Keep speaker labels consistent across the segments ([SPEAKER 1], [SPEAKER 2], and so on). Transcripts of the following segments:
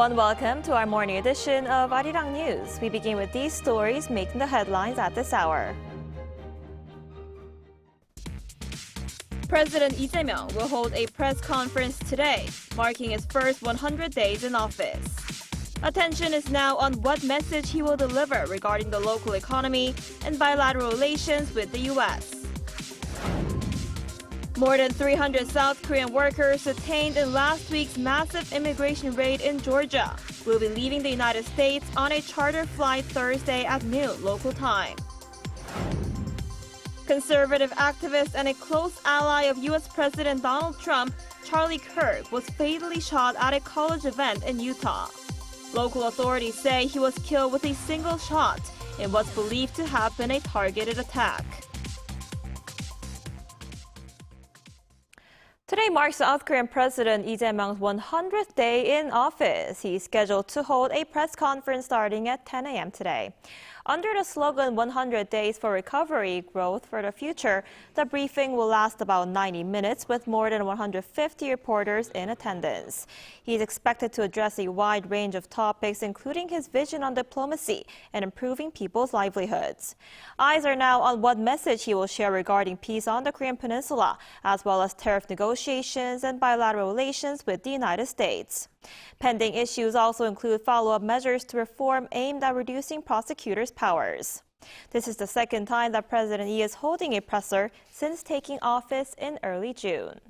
[SPEAKER 1] everyone, welcome to our morning edition of Arirang News. We begin with these stories making the headlines at this hour. President Lee Jae-myung will hold a press conference today, marking his first 100 days in office. Attention is now on what message he will deliver regarding the local economy and bilateral relations with the U.S. More than 300 South Korean workers detained in last week's massive immigration raid in Georgia will be leaving the United States on a charter flight Thursday at noon local time. Conservative activist and a close ally of U.S. President Donald Trump, Charlie Kirk, was fatally shot at a college event in Utah. Local authorities say he was killed with a single shot in what's believed to have been a targeted attack. Today marks South Korean President Lee Jae-myung's 100th day in office. He's scheduled to hold a press conference starting at 10 a.m. today. Under the slogan 100 Days for Recovery, Growth for the Future, the briefing will last about 90 minutes with more than 150 reporters in attendance. He's expected to address a wide range of topics, including his vision on diplomacy and improving people's livelihoods. Eyes are now on what message he will share regarding peace on the Korean Peninsula, as well as tariff negotiations and bilateral relations with the United States. Pending issues also include follow-up measures to reform aimed at reducing prosecutors' powers. This is the second time that President Lee is holding a presser since taking office in early June.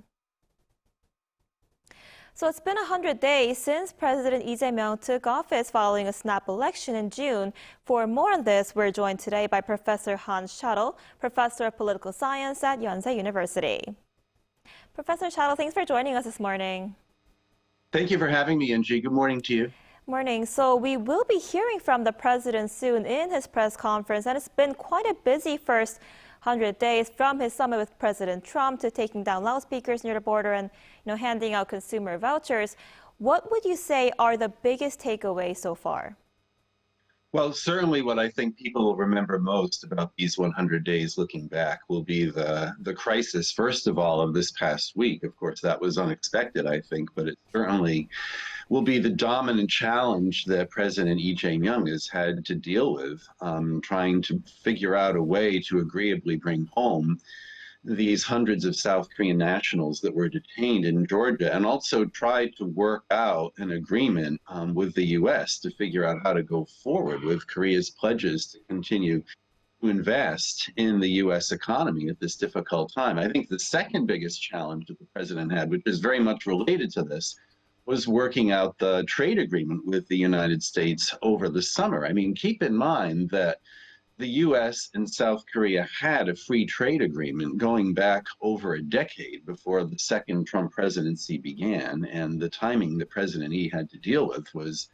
[SPEAKER 1] So it's been 100 days since President Lee Jae-myung took office following a snap election in June. For more on this, we're joined today by Professor Hans Chattel, Professor of Political Science at Yonsei University. Professor Chattel, thanks for joining us this morning.
[SPEAKER 2] Thank you for having me, Angie. Good morning to you.
[SPEAKER 1] Morning. So we will be hearing from the president soon in his press conference, and it's been quite a busy first 100 days, from his summit with President Trump to taking down loudspeakers near the border and handing out consumer vouchers. What would you say are the biggest takeaways so far?
[SPEAKER 2] Well, certainly what I think people will remember most about these 100 days looking back will be the crisis, first of all, of this past week. Of course, that was unexpected, I think, but it certainly will be the dominant challenge that President Lee Jae-myung has had to deal with, trying to figure out a way to agreeably bring home these hundreds of South Korean nationals that were detained in Georgia, and also tried to work out an agreement with the U.S. to figure out how to go forward with Korea's pledges to continue to invest in the U.S. economy at this difficult time. I think the second biggest challenge that the president had, which is very much related to this, was working out the trade agreement with the United States over the summer. I mean, keep in mind that the U.S. and South Korea had a free trade agreement going back over a decade before the second Trump presidency began, and the timing that President Lee had to deal with was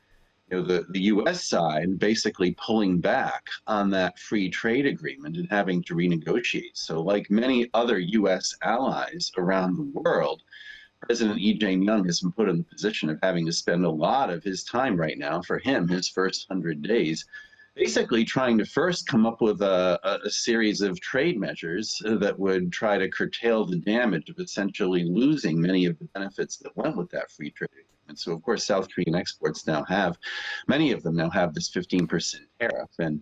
[SPEAKER 2] the U.S. side basically pulling back on that free trade agreement and having to renegotiate. So like many other U.S. allies around the world, President Lee Jae-myung has been put in the position of having to spend a lot of his time right now, for him, his first 100 days, basically trying to first come up with a series of trade measures that would try to curtail the damage of essentially losing many of the benefits that went with that free trade agreement. So, of course, South Korean exports now have, many of them now have this 15% tariff. And,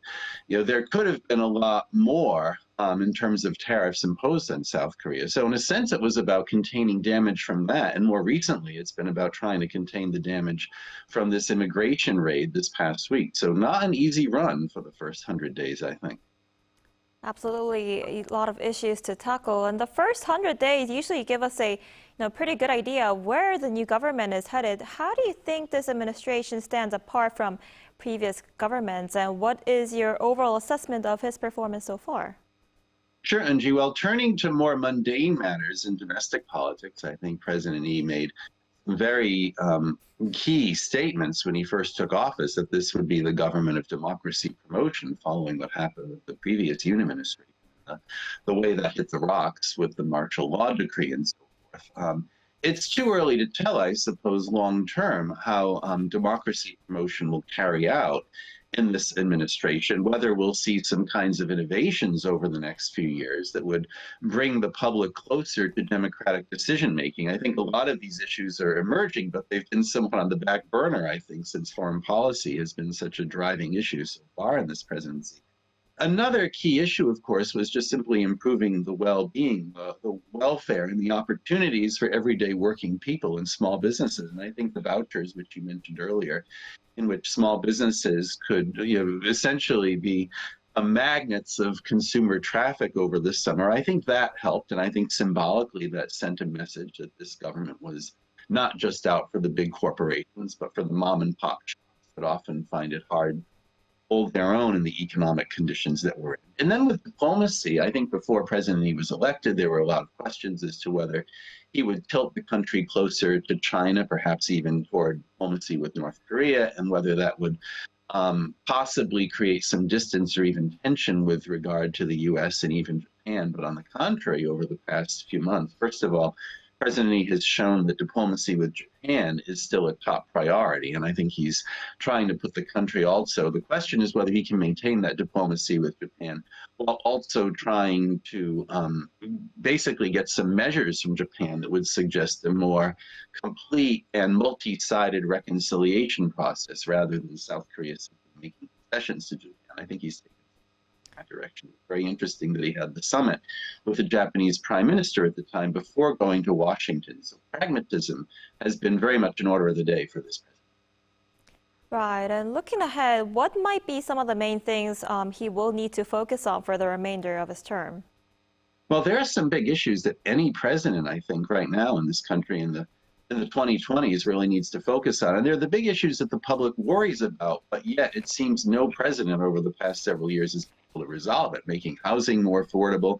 [SPEAKER 2] there could have been a lot more in terms of tariffs imposed on South Korea. So in a sense, it was about containing damage from that. And more recently, it's been about trying to contain the damage from this immigration raid this past week. So not an easy run for the first 100 days, I think.
[SPEAKER 1] Absolutely, a lot of issues to tackle. And the first 100 days usually give us a pretty good idea of where the new government is headed. How do you think this administration stands apart from previous governments? And what is your overall assessment of his performance so far?
[SPEAKER 2] Sure, Angie. Well, turning to more mundane matters in domestic politics, I think President Lee made very key statements when he first took office that this would be the government of democracy promotion following what happened with the previous Yoon administration, the way that hit the rocks with the martial law decree and so forth. It's too early to tell, I suppose, long term, how democracy promotion will carry out in this administration, whether we'll see some kinds of innovations over the next few years that would bring the public closer to democratic decision making. I think a lot of these issues are emerging, but they've been somewhat on the back burner, I think, since foreign policy has been such a driving issue so far in this presidency. Another key issue, of course, was just simply improving the well-being, the welfare, and the opportunities for everyday working people and small businesses. And I think the vouchers, which you mentioned earlier, in which small businesses could essentially be magnets of consumer traffic over this summer, I think that helped. And I think symbolically that sent a message that this government was not just out for the big corporations, but for the mom and pop shops that often find it hard hold their own in the economic conditions that we're in. And then with diplomacy, I think before President Lee was elected, there were a lot of questions as to whether he would tilt the country closer to China, perhaps even toward diplomacy with North Korea, and whether that would possibly create some distance or even tension with regard to the US and even Japan. But on the contrary, over the past few months, first of all, President Lee has shown that diplomacy with Japan is still a top priority, and I think he's trying to put the country also. The question is whether he can maintain that diplomacy with Japan while also trying to basically get some measures from Japan that would suggest a more complete and multi-sided reconciliation process rather than South Korea making concessions to Japan. I think he's taken that direction. It's very interesting that he had the summit with the Japanese prime minister at the time before going to Washington. So pragmatism has been very much an order of the day for this president.
[SPEAKER 1] Right, and looking ahead, what might be some of the main things he will need to focus on for the remainder of his term?
[SPEAKER 2] Well, there are some big issues that any president, I think, right now in this country in the 2020s really needs to focus on. And they're the big issues that the public worries about, but yet it seems no president over the past several years is able to resolve it, making housing more affordable,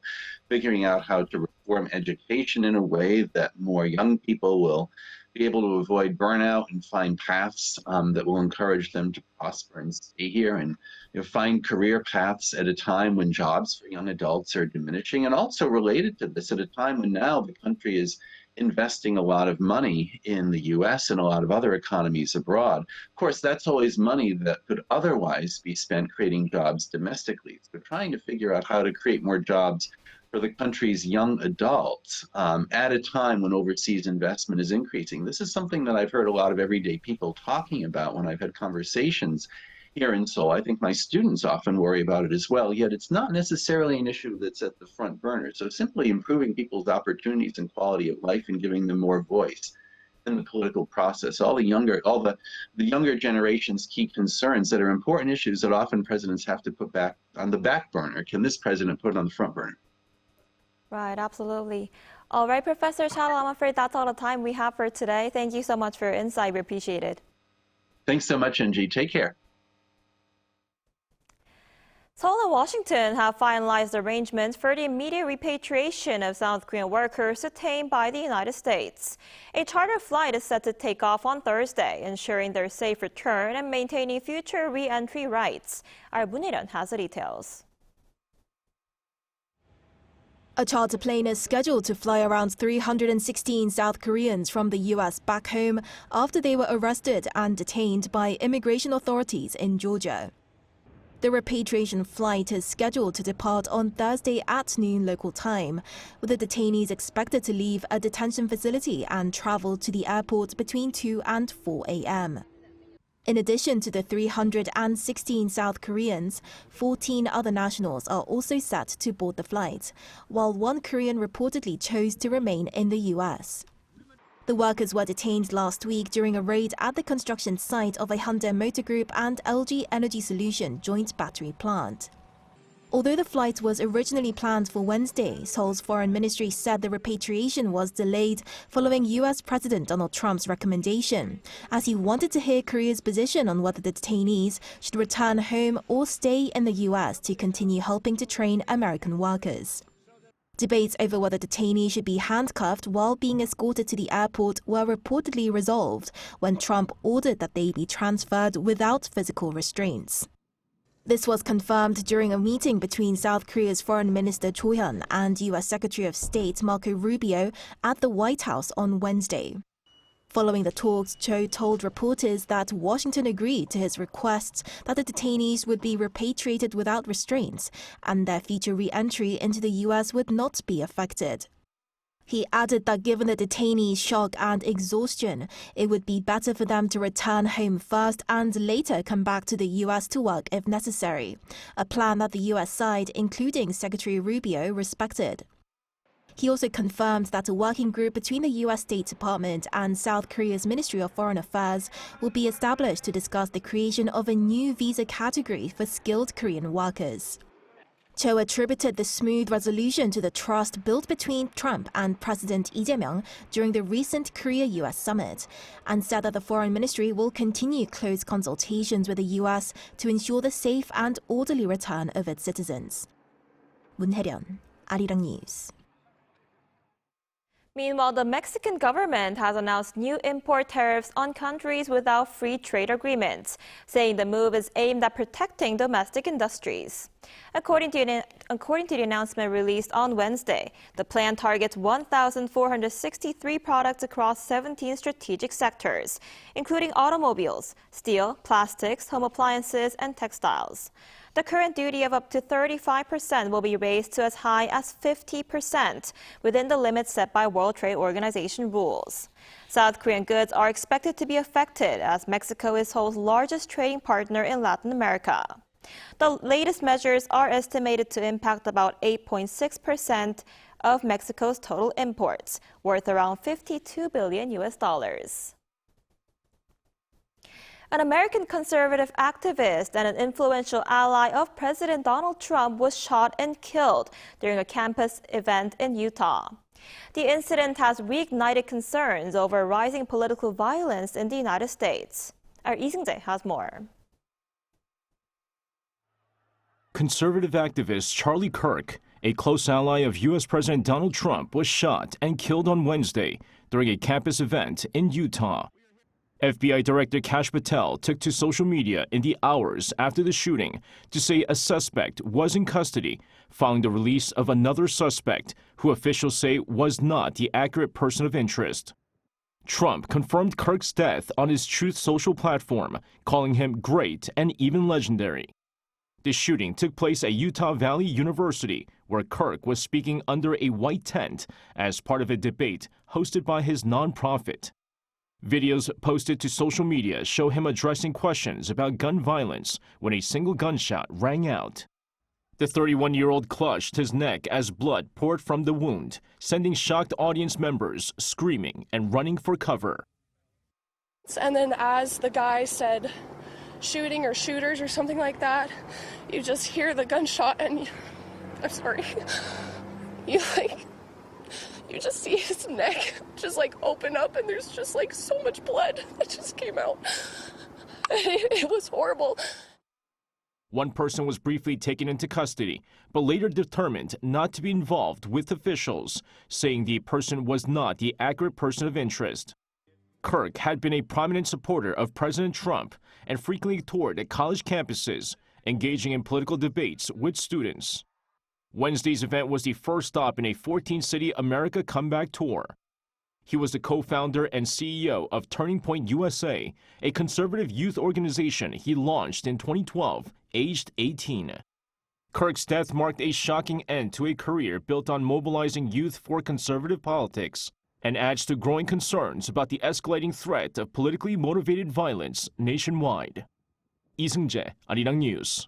[SPEAKER 2] figuring out how to reform education in a way that more young people will be able to avoid burnout and find paths that will encourage them to prosper and stay here, and find career paths at a time when jobs for young adults are diminishing. And also related to this, at a time when now the country is investing a lot of money in the US and a lot of other economies abroad. Of course, that's always money that could otherwise be spent creating jobs domestically. So trying to figure out how to create more jobs for the country's young adults at a time when overseas investment is increasing. This is something that I've heard a lot of everyday people talking about when I've had conversations here in Seoul. I think my students often worry about it as well, yet it's not necessarily an issue that's at the front burner. So simply improving people's opportunities and quality of life and giving them more voice in the political process. All the younger generation's key concerns that are important issues that often presidents have to put back on the back burner. Can this president put it on the front burner?
[SPEAKER 1] Right, absolutely. All right, Professor Charlie, I'm afraid that's all the time we have for today. Thank you so much for your insight. We appreciate it.
[SPEAKER 2] Thanks so much, NG. Take care.
[SPEAKER 1] Seoul and Washington have finalized arrangements for the immediate repatriation of South Korean workers detained by the United States. A charter flight is set to take off on Thursday, ensuring their safe return and maintaining future re-entry rights. Our Muniran has the details.
[SPEAKER 3] A charter plane is scheduled to fly around 316 South Koreans from the U.S. back home after they were arrested and detained by immigration authorities in Georgia. The repatriation flight is scheduled to depart on Thursday at noon local time, with the detainees expected to leave a detention facility and travel to the airport between 2 and 4 a.m. In addition to the 316 South Koreans, 14 other nationals are also set to board the flight, while one Korean reportedly chose to remain in the U.S. The workers were detained last week during a raid at the construction site of a Hyundai Motor Group and LG Energy Solution joint battery plant. Although the flight was originally planned for Wednesday, Seoul's foreign ministry said the repatriation was delayed following U.S. President Donald Trump's recommendation, as he wanted to hear Korea's position on whether the detainees should return home or stay in the U.S. to continue helping to train American workers. Debates over whether detainees should be handcuffed while being escorted to the airport were reportedly resolved when Trump ordered that they be transferred without physical restraints. This was confirmed during a meeting between South Korea's Foreign Minister Cho Hyun and U.S. Secretary of State Marco Rubio at the White House on Wednesday. Following the talks, Cho told reporters that Washington agreed to his requests that the detainees would be repatriated without restraints and their future re-entry into the U.S. would not be affected. He added that given the detainees' shock and exhaustion, it would be better for them to return home first and later come back to the U.S. to work if necessary, a plan that the U.S. side, including Secretary Rubio, respected. He also confirmed that a working group between the U.S. State Department and South Korea's Ministry of Foreign Affairs will be established to discuss the creation of a new visa category for skilled Korean workers. Cho attributed the smooth resolution to the trust built between Trump and President Lee Jae-myung during the recent Korea-U.S. summit, and said that the Foreign Ministry will continue close consultations with the U.S. to ensure the safe and orderly return of its citizens. 문혜련, Arirang News.
[SPEAKER 1] Meanwhile, the Mexican government has announced new import tariffs on countries without free trade agreements, saying the move is aimed at protecting domestic industries. According to the announcement released on Wednesday, the plan targets 1,463 products across 17 strategic sectors, including automobiles, steel, plastics, home appliances, and textiles. The current duty of up to 35% will be raised to as high as 50% within the limits set by World Trade Organization rules. South Korean goods are expected to be affected as Mexico is Seoul's largest trading partner in Latin America. The latest measures are estimated to impact about 8.6% of Mexico's total imports, worth around $52 billion. An American conservative activist and an influential ally of President Donald Trump was shot and killed during a campus event in Utah. The incident has reignited concerns over rising political violence in the United States. Our Lee Seung-jae has more.
[SPEAKER 4] Conservative activist Charlie Kirk, a close ally of U.S. President Donald Trump, was shot and killed on Wednesday during a campus event in Utah. FBI Director Kash Patel took to social media in the hours after the shooting to say a suspect was in custody following the release of another suspect who officials say was not the accurate person of interest. Trump confirmed Kirk's death on his Truth Social platform, calling him great and even legendary. The shooting took place at Utah Valley University, where Kirk was speaking under a white tent as part of a debate hosted by his nonprofit. Videos posted to social media show him addressing questions about gun violence when a single gunshot rang out. The 31-year-old clutched his neck as blood poured from the wound, sending shocked audience members screaming and running for cover.
[SPEAKER 5] And then as the guy said shooting or shooters or something like that, you just hear the gunshot and I'm sorry, you just see his neck just open up and there's just so much blood that just came out. It was horrible.
[SPEAKER 4] One person was briefly taken into custody, but later determined not to be involved with officials, saying the person was not the accurate person of interest. Kirk had been a prominent supporter of President Trump and frequently toured at college campuses, engaging in political debates with students. Wednesday's event was the first stop in a 14-city America Comeback Tour. He was the co-founder and CEO of Turning Point USA, a conservative youth organization he launched in 2012, aged 18. Kirk's death marked a shocking end to a career built on mobilizing youth for conservative politics and adds to growing concerns about the escalating threat of politically motivated violence nationwide. Lee Seung-jae, Arirang News.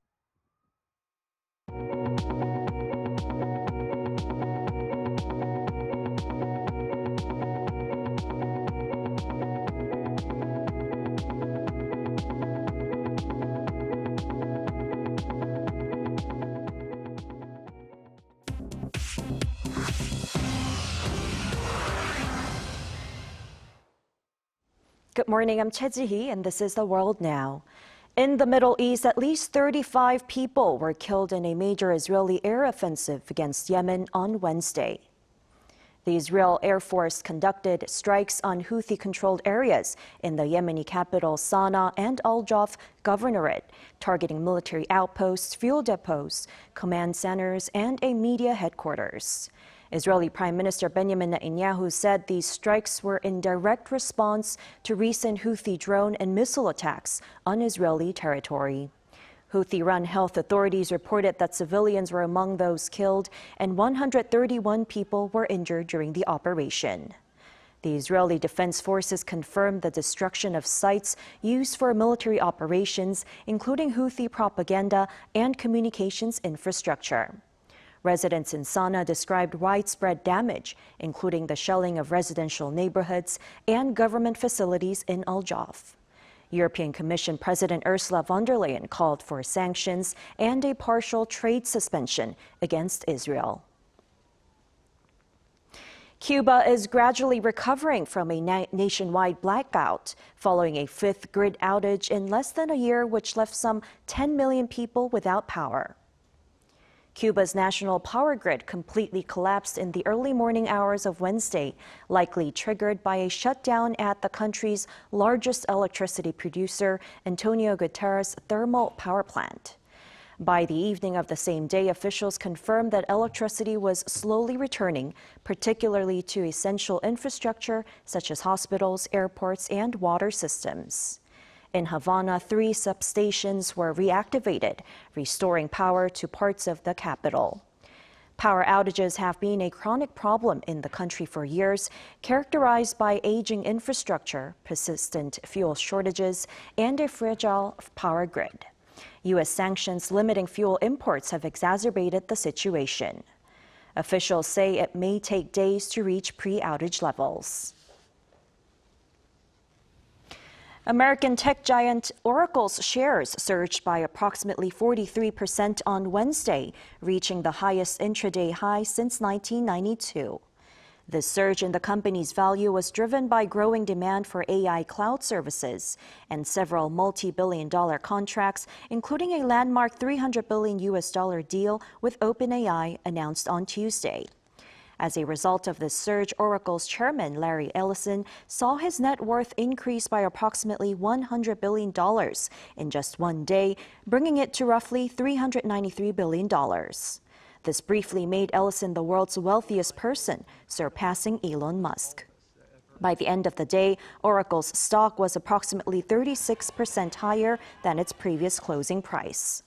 [SPEAKER 6] Good morning, I'm Choi Ji-hee, and this is The World Now. In the Middle East, at least 35 people were killed in a major Israeli air offensive against Yemen on Wednesday. The Israel Air Force conducted strikes on Houthi-controlled areas in the Yemeni capital Sana'a and Al-Jaf governorate, targeting military outposts, fuel depots, command centers, and a media headquarters. Israeli Prime Minister Benjamin Netanyahu said these strikes were in direct response to recent Houthi drone and missile attacks on Israeli territory. Houthi-run health authorities reported that civilians were among those killed and 131 people were injured during the operation. The Israeli Defense Forces confirmed the destruction of sites used for military operations, including Houthi propaganda and communications infrastructure. Residents in Sana'a described widespread damage, including the shelling of residential neighborhoods and government facilities in Al-Jaf. European Commission President Ursula von der Leyen called for sanctions and a partial trade suspension against Israel. Cuba is gradually recovering from a nationwide blackout following a fifth grid outage in less than a year, which left some 10 million people without power. Cuba's national power grid completely collapsed in the early morning hours of Wednesday, likely triggered by a shutdown at the country's largest electricity producer, Antonio Guterres' thermal power plant. By the evening of the same day, officials confirmed that electricity was slowly returning, particularly to essential infrastructure such as hospitals, airports, and water systems. In Havana, 3 substations were reactivated, restoring power to parts of the capital. Power outages have been a chronic problem in the country for years, characterized by aging infrastructure, persistent fuel shortages, and a fragile power grid. U.S. sanctions limiting fuel imports have exacerbated the situation. Officials say it may take days to reach pre-outage levels. American tech giant Oracle's shares surged by approximately 43% on Wednesday, reaching the highest intraday high since 1992. The surge in the company's value was driven by growing demand for AI cloud services and several multi-billion-dollar contracts, including a landmark $300 billion deal with OpenAI announced on Tuesday. As a result of this surge, Oracle's chairman, Larry Ellison, saw his net worth increase by approximately $100 billion in just one day, bringing it to roughly $393 billion. This briefly made Ellison the world's wealthiest person, surpassing Elon Musk. By the end of the day, Oracle's stock was approximately 36% higher than its previous closing price.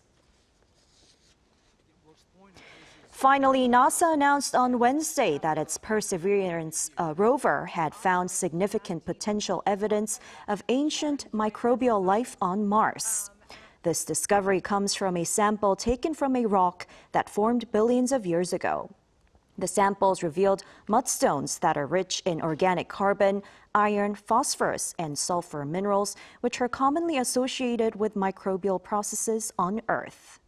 [SPEAKER 6] Finally, NASA announced on Wednesday that its Perseverance rover had found significant potential evidence of ancient microbial life on Mars. This discovery comes from a sample taken from a rock that formed billions of years ago. The samples revealed mudstones that are rich in organic carbon, iron, phosphorus, and sulfur minerals, which are commonly associated with microbial processes on Earth.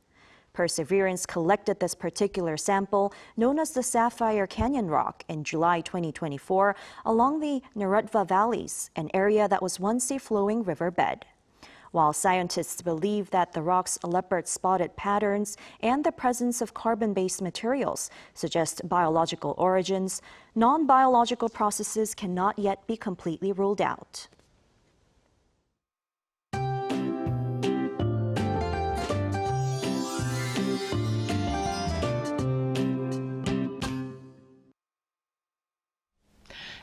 [SPEAKER 6] Perseverance collected this particular sample, known as the Sapphire Canyon Rock, in July 2024 along the Narutva Valleys, an area that was once a flowing riverbed. While scientists believe that the rock's leopard-spotted patterns and the presence of carbon-based materials suggest biological origins, non-biological processes cannot yet be completely ruled out.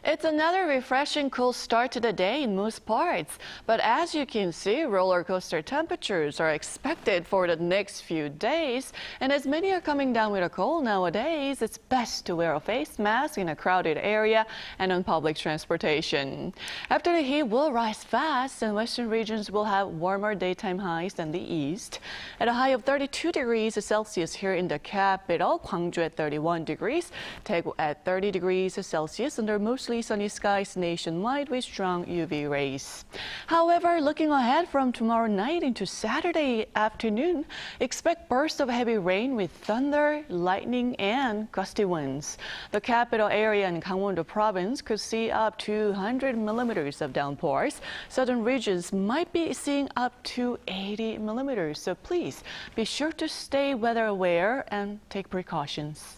[SPEAKER 7] It's another refreshing cool start to the day in most parts. But as you can see, roller coaster temperatures are expected for the next few days. And as many are coming down with a cold nowadays, it's best to wear a face mask in a crowded area and on public transportation. After the heat will rise fast, and western regions will have warmer daytime highs than the east. At a high of 32 degrees Celsius here in the capital, Gwangju at 31 degrees, Daegu at 30 degrees Celsius under mostly sunny skies nationwide with strong UV rays. However, looking ahead from tomorrow night into Saturday afternoon, expect bursts of heavy rain with thunder, lightning, and gusty winds. The capital area in Gangwon-do province could see up to 100 millimeters of downpours. Southern regions might be seeing up to 80 millimeters, so please be sure to stay weather aware and take precautions.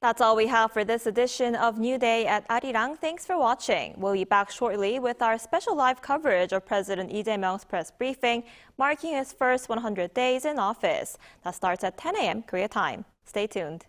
[SPEAKER 1] That's all we have for this edition of New Day at Arirang. Thanks for watching. We'll be back shortly with our special live coverage of President Lee Jae-myung's press briefing, marking his first 100 days in office. That starts at 10 a.m. Korea time. Stay tuned.